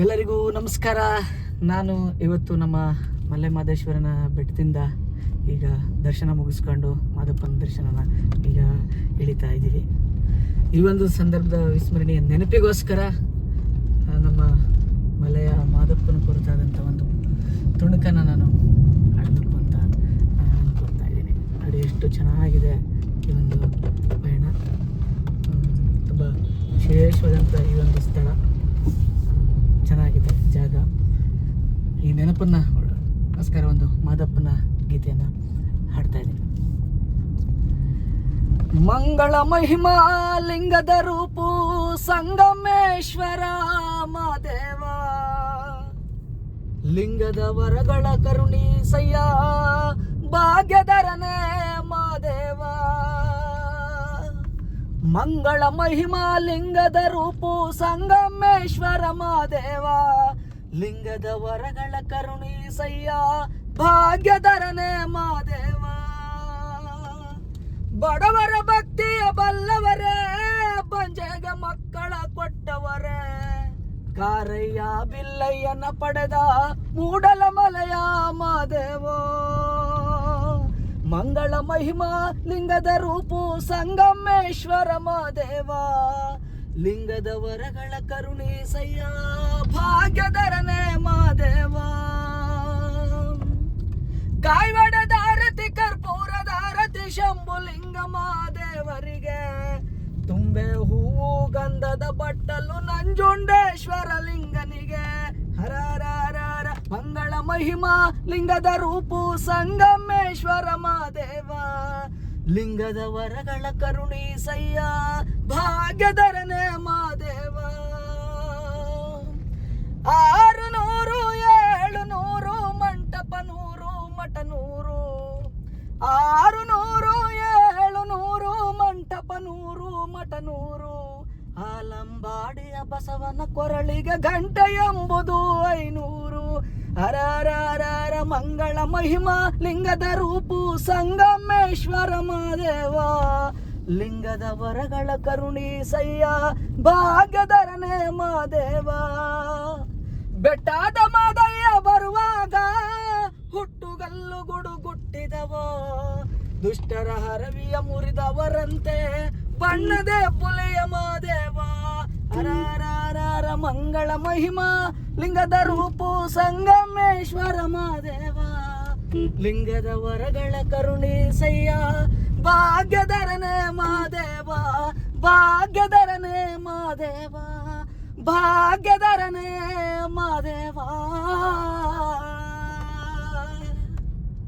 ಎಲ್ಲರಿಗೂ ನಮಸ್ಕಾರ. ನಾನು ಇವತ್ತು ನಮ್ಮ ಮಲೆ ಮಹದೇಶ್ವರನ ಬೆಟ್ಟದಿಂದ ಈಗ ದರ್ಶನ ಮುಗಿಸ್ಕೊಂಡು ಮಾದಪ್ಪನ ದರ್ಶನನ ಈಗ ಇಳಿತಾ ಇದ್ದೀವಿ. ಈ ಒಂದು ಸಂದರ್ಭದ ವಿಸ್ಮರಣೀಯ ನೆನಪಿಗೋಸ್ಕರ ನಮ್ಮ ಮಲೆಯ ಮಾದಪ್ಪನ ಕುರಿತಾದಂಥ ಒಂದು ತುಣುಕನ್ನು ನಾನು ಆಡಬೇಕು ಅಂತ ಅಂದ್ಕೊಳ್ತಾ ಇದ್ದೀನಿ. ನೋಡಿ ಎಷ್ಟು ಚೆನ್ನಾಗಿದೆ ಈ ಒಂದು ಪಯಣ. ತುಂಬ ವಿಶೇಷವಾದಂಥ ಈ ಒಂದು ಸ್ಥಳ, ಚೆನ್ನಾಗಿದೆ ಜಾಗ. ಈ ನೆನಪನ್ನಗೋಸ್ಕರ ಒಂದು ಮಾದಪ್ಪನ ಗೀತೆಯನ್ನು ಹಾಡ್ತಾ ಇದ್ದೀನಿ. ಮಂಗಳ ಮಹಿಮಾ ಲಿಂಗದ ರೂಪು ಸಂಗಮೇಶ್ವರ ಮಾದೇವ, ಲಿಂಗದ ವರಗಳ ಕರುಣಿ ಸಯ್ಯ ಭಾಗ್ಯಧರನೇ ಮಾದೇವ. ಮಂಗಳ ಮಹಿಮಾ ಲಿಂಗದ ರೂಪು ಸಂಗಮೇಶ್ವರ ಮಾದೇವ, ಲಿಂಗದ ವರಗಳ ಕರುಣಿ ಸಯ್ಯ ಭಾಗ್ಯಧರನೇ ಮಾದೇವ. ಬಡವರ ಭಕ್ತಿಯ ಬಲ್ಲವರೇ, ಬಂಜೆಗೆ ಮಕ್ಕಳ ಕೊಟ್ಟವರೇ, ಕಾರಯ್ಯ ಬಿಲ್ಲಯ್ಯನ ಪಡೆದ ಮೂಡಲ ಮಲೆಯ ಮಾದೇವ. ಮಂಗಳ ಮಹಿಮಾ ಲಿಂಗದ ರೂಪು ಸಂಗಮೇಶ್ವರ ಮಾದೇವ, ಲಿಂಗದ ವರಗಳ ಕರುಣಿ ಸಯ್ಯ ಭಾಗ್ಯಧರನೇ ಮಾದೇವ. ಕಾಯ್ವಡದಾರತಿ ಕರ್ಪೂರದಾರತಿ ಶಂಭುಲಿಂಗ ಮಾದೇವರಿಗೆ, ತುಂಬೆ ಹೂವು ಗಂಧದ ಬಟ್ಟಲು ನಂಜುಂಡೇಶ್ವರ ಲಿಂಗನಿಗೆ. ಹರರರ ಮಂಗಳ ಮಹಿಮಾ ಲಿಂಗದ ರೂಪು ಸಂಗಮೇಶ್ವರ ಮಾದೇವ, ಲಿಂಗದ ವರಗಳ ಕರುಣಿ ಸಯ್ಯ ಭಾಗ್ಯಧರನೇ ಮಾದೇವ. 600 700 ಮಂಟಪ 100 ಮಠ 100, 600 700 ಮಂಟಪ 100 ಮಠ 100. ಆಲಂಬಾಡಿಯ ಬಸವನ ಕೊರಳಿಗೆ ಗಂಟೆ ಎಂಬುದು 500. ಹರರರ ಮಂಗಳ ಮಹಿಮಾ ಲಿಂಗದ ರೂಪು ಸಂಗಮೇಶ್ವರ ಮಾದೇವ, ಲಿಂಗದ ವರಗಳ ಕರುಣಿ ಸಯ್ಯ ಭಾಗ್ಯಧರನೇ ಮಾದೇವ. ಬೆಟ್ಟಾದ ಮಾದಯ್ಯ ಬರುವಾಗ ಹುಟ್ಟುಗಲ್ಲು ಗುಡುಗುಟ್ಟಿದವ, ದುಷ್ಟರ ಹರವಿಯ ಮುರಿದವರಂತೆ ಬಣ್ಣದೆ ಪುಲೆಯ ಮಾದೇವ. ಹರರರ ಮಂಗಳ ಮಹಿಮಾ ಲಿಂಗದ ರೂಪು ಸಂಗಮೇಶ್ವರ ಮಾದೇವ, ಲಿಂಗದ ವರಗಳ ಕರುಣಿ ಸಯ್ಯ ಭಾಗ್ಯಧರನೇ ಮಾದೇವ, ಭಾಗ್ಯಧರನೇ ಮಾದೇವ, ಭಾಗ್ಯಧರನೇ ಮಾದೇವ.